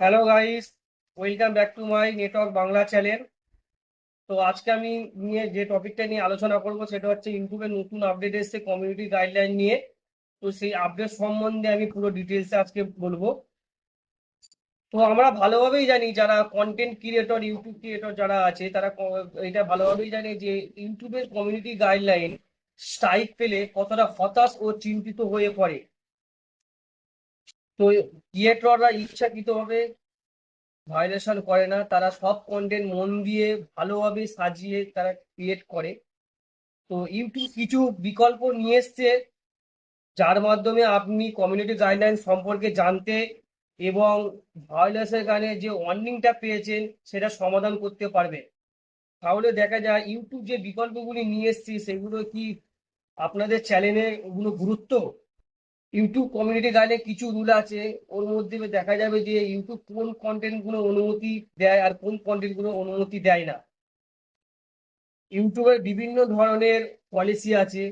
Hello guys, welcome back to my network Bangla channel. তো আজকে আমি যে টপিকটা নিয়ে আলোচনা করব সেটা হচ্ছে ইউটিউবের নতুন আপডেট এসেছে কমিউনিটি গাইডলাইন নিয়ে। তো সেই আপডেট সম্বন্ধে আমি পুরো ডিটেলসে আজকে বলবো। তো আমরা ভালোভাবেই জানি যারা কন্টেন্ট ক্রিয়েটর, ইউটিউব ক্রিয়েটর যারা আছে তারা এটা ভালোভাবেই জানে যে ইউটিউবের কমিউনিটি গাইডলাইন স্ট্রাইক পেলে কতটা হতাশ ও চিন্তিত হয়ে পড়ে। তো ক্রিয়েটররা ইচ্ছাকৃতভাবে ভায়োলেশন করে না, তারা সব কন্টেন্ট মন দিয়ে ভালোভাবে সাজিয়ে তারা ক্রিয়েট করে। তো ইউটিউব কিছু বিকল্প নিয়ে এসছে যার মাধ্যমে আপনি কমিউনিটি গাইডলাইন সম্পর্কে জানতে এবং ভায়োলেশনের কারণে যে ওয়ার্নিংটা পেয়েছেন সেটা সমাধান করতে পারবে। তাহলে দেখা যায় ইউটিউব যে বিকল্পগুলি নিয়ে এসছে সেগুলো কি আপনাদের চ্যানেলে ওগুলো গুরুত্ব। ইউটিউব কমিউনিটি গাইডে কিছু রুল আছে, ওর মধ্যে দেখা যাবে যে ইউটিউব কোন কন্টেন্ট গুলো অনুমতি দেয় আর কোন কন্টেন্ট গুলো অনুমতি দেয় না। ইউটিউবের বিভিন্ন ধরনের পলিসি আছে,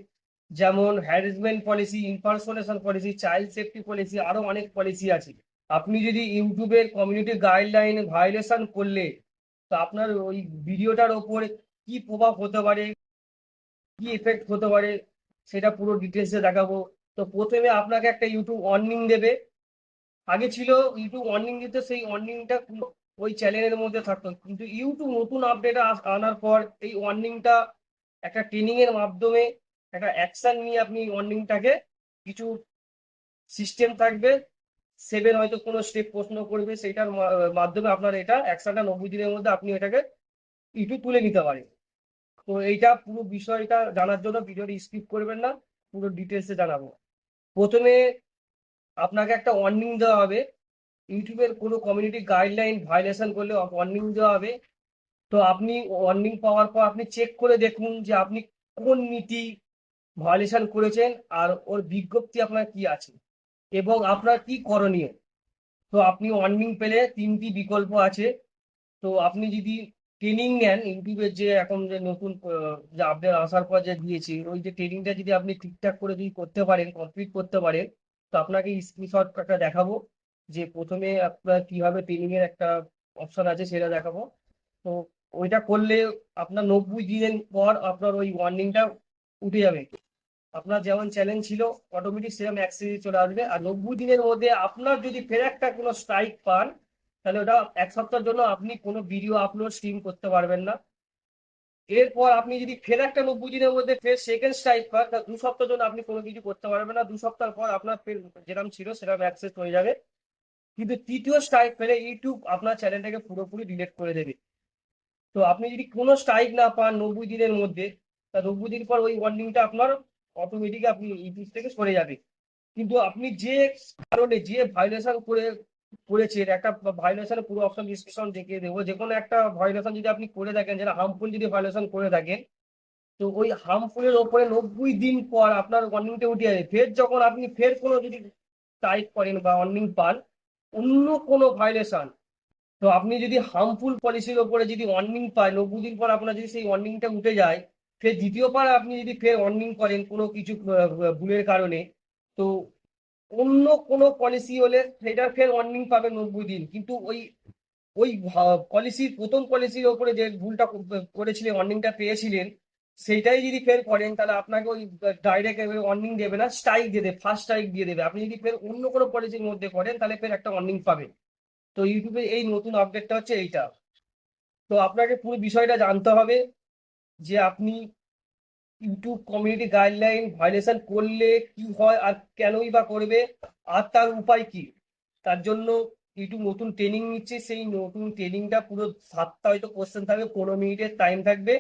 যেমন harassment policy, impersonation policy, child safety policy, আরো অনেক পলিসি আছে। আপনি যদি ইউটিউবের কমিউনিটি গাইডলাইন ভায়োলেশন করলে তো আপনার ওই ভিডিওটার ওপর কি প্রভাব হতে পারে, কি এফেক্ট হতে পারে, সেটা পুরো ডিটেলসে দেখাবো। তো প্রথমে আপনাকে একটা ইউটিউব ওয়ার্নিং দেবে। আগে ছিল ইউটিউব ওয়ার্নিং দিতে, সেই ওয়ার্নিংটা ওই চ্যানেলের মধ্যে থাকতো, কিন্তু ইউটিউব নতুন আপডেট আনার পর এই ওয়ার্নিংটা একটা ট্রেনিং এর মাধ্যমে একটা অ্যাকশন নিয়ে আপনি ওয়ার্নিংটাকে কিছু সিস্টেম থাকবে, সেভেন হয়তো কোনো স্টেপ প্রশ্ন করবে, সেইটার মাধ্যমে আপনার এটা অ্যাকশনটা 90 দিনের মধ্যে আপনি এটাকে ইউটিউব তুলে নিতে পারেন। তো এইটা পুরো বিষয়টা জানার জন্য ভিডিওটি স্কিপ করবেন না, পুরো ডিটেলসে জানাবো। প্রথমে আপনাকে একটা ওয়ার্নিং দেওয়া হবে। ইউটিউবের কোনো কমিউনিটি গাইডলাইন ভায়োলেশন করলে ওয়ার্নিং দেওয়া হবে। তো আপনি ওয়ার্নিং পাওয়ার পর আপনি চেক করে দেখুন যে আপনি কোন নীতি ভায়োলেশন করেছেন আর ওর বিজ্ঞপ্তি আপনার কি আছে এবং আপনার কি করণীয়। তো আপনি ওয়ার্নিং পেলে তিনটি বিকল্প আছে। তো আপনি যদি ট্রেনিং নেন ইউটিউবের যে এখন যে নতুন যে আপডেট আসার পর যে দিয়েছি, ওই যে ট্রেনিংটা যদি আপনি ঠিকঠাক করে যদি করতে পারেন, কমপ্লিট করতে পারেন, তো আপনাকে স্ক্রিনশট একটা দেখাবো যে প্রথমে আপনার কিভাবে ট্রেনিং এর একটা অপশন আছে সেটা দেখাবো। তো ওইটা করলে আপনার 90 দিনের পর আপনার ওই ওয়ার্নিংটা উঠে যাবে। আপনার যেমন চ্যালেঞ্জ ছিল অটোমেটিক সেরকম অ্যাক্সেস চলে আসবে। আর 90 দিনের মধ্যে আপনার যদি ফের একটা কোনো স্ট্রাইক পান, তাহলে ওটা এক সপ্তাহের জন্য আপনি কোনো ভিডিও আপলোড স্ট্রিম করতে পারবেন না। এরপর আপনি যদি ফের একটা 90 দিনের মধ্যে ফের সেকেন্ড স্ট্রাইক পান, তা 2 সপ্তাহের জন্য আপনি কোনো কিছু করতে পারবেন না। 2 সপ্তাহ পর আপনার ফের যেরকম ছিল সেরকম অ্যাক্সেস হয়ে যাবে। কিন্তু তৃতীয় স্ট্রাইক পেলে ইউটিউব আপনার চ্যানেলটাকে পুরোপুরি ডিলিট করে দেবে। তো আপনি যদি কোনো স্ট্রাইক না পান 90 দিনের মধ্যে, তা 90 দিন পর ওই ওয়ার্নিংটা আপনার অটোমেটিক আপনি ইউটিউব থেকে সরে যাবে। কিন্তু আপনি যে কারণে যে ভায়োলেশন করেছেন, একটা ভায়োলেশনের পুরো অপশন ডিসক্রিপশন দেখিয়ে দেবো। যে কোনো একটা ভায়োলেশন যদি আপনি করে থাকেন, যেটা হার্মফুল যদি ভায়োলেশন করে থাকেন, তো ওই হার্মফুলের ওপরে 90 দিন পর আপনার ওয়ার্নিংটা উঠে যাবে। ফের যখন আপনি ফের কোনো যদি টাইপ করেন বা ওয়ার্নিং পান অন্য কোনো ভায়োলেশন, তো আপনি যদি হার্মফুল পলিসির ওপরে যদি ওয়ার্নিং পায় 90 দিন পর আপনার যদি সেই ওয়ার্নিংটা উঠে যায়, ফের দ্বিতীয়বার আপনি যদি ফের ওয়ার্নিং করেন কোনো কিছু ভুলের কারণে, তো অন্য কোনো পলিসি হলে সেটার ফের ওয়ার্নিং পাবে 90 দিন। কিন্তু ওই ওই পলিসির প্রথম পলিসির ওপরে যে ভুলটা করেছিলেন, ওয়ার্নিংটা পেয়েছিলেন, সেইটাই যদি ফের করেন তাহলে আপনাকে ওই ডাইরেক্ট ওয়ার্নিং দেবে না, স্ট্রাইক দিয়ে দেবে, ফার্স্ট স্ট্রাইক দিয়ে দেবে। আপনি যদি ফের অন্য কোনো পলিসির মধ্যে করেন তাহলে ফের একটা ওয়ার্নিং পাবেন। তো ইউটিউবে এই নতুন আপডেটটা হচ্ছে এইটা। তো আপনাকে পুরো বিষয়টা জানতে হবে যে আপনি ইউটিউব কমিউনিটি গাইডলাইন ভায়োলেশন করলে কি হয় আর কেনই বা করবে আর তার উপায় কি। তার জন্য ইউটিউব নতুন ট্রেনিং নিচ্ছে, সেই নতুন ট্রেনিংটা পুরো 7টা হয়তো কোশ্চেন থাকবে, 15 মিনিটের টাইম থাকবে।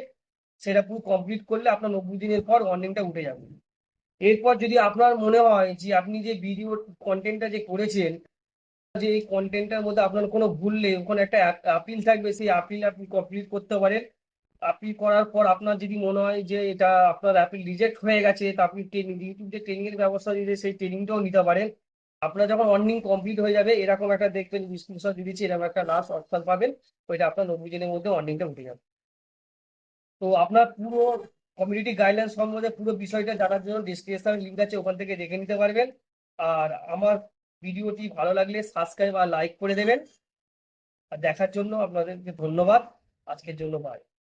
সেটা পুরো কমপ্লিট করলে আপনার 90 দিনের পর ওয়ার্নিংটা উঠে যাবে। এরপর যদি আপনার মনে হয় যে আপনি যে ভিডিও কন্টেন্টটা যে করেছেন, যে এই কন্টেন্টের মধ্যে আপনার কোনো ভুল নেই, ওখানে একটা আপিল থাকবে, সেই আপিল আপনি কমপ্লিট করতে পারেন। আপিল করার পর আপনার যদি মনে হয় যে এটা আপনার আপিল রিজেক্ট হয়ে গেছে, তা আপনি ইউটিউব যে ট্রেনিং এর ব্যবস্থা দিয়েছে সেই ট্রেনিংটাও নিতে পারেন। আপনার যখন ওয়ার্নিং কমপ্লিট হয়ে যাবে এরকম একটা দেখবেন স্ক্রিনশট দিয়ে দিচ্ছি, এরকম একটা লাস্ট অপশন পাবেন, ওইটা আপনার 90 দিনের মধ্যে ওয়ার্নিংটা উঠে যাবে। তো আপনার পুরো কমিউনিটি গাইডলাইন সম্বন্ধে পুরো বিষয়টা জানার জন্য ডিসক্রিপশন লিঙ্ক আছে, ওখান থেকে দেখে নিতে পারবেন। আর আমার ভিডিওটি ভালো লাগলে সাবস্ক্রাইব আর লাইক করে দেবেন। আর দেখার জন্য আপনাদেরকে ধন্যবাদ। আজকের জন্য বাই।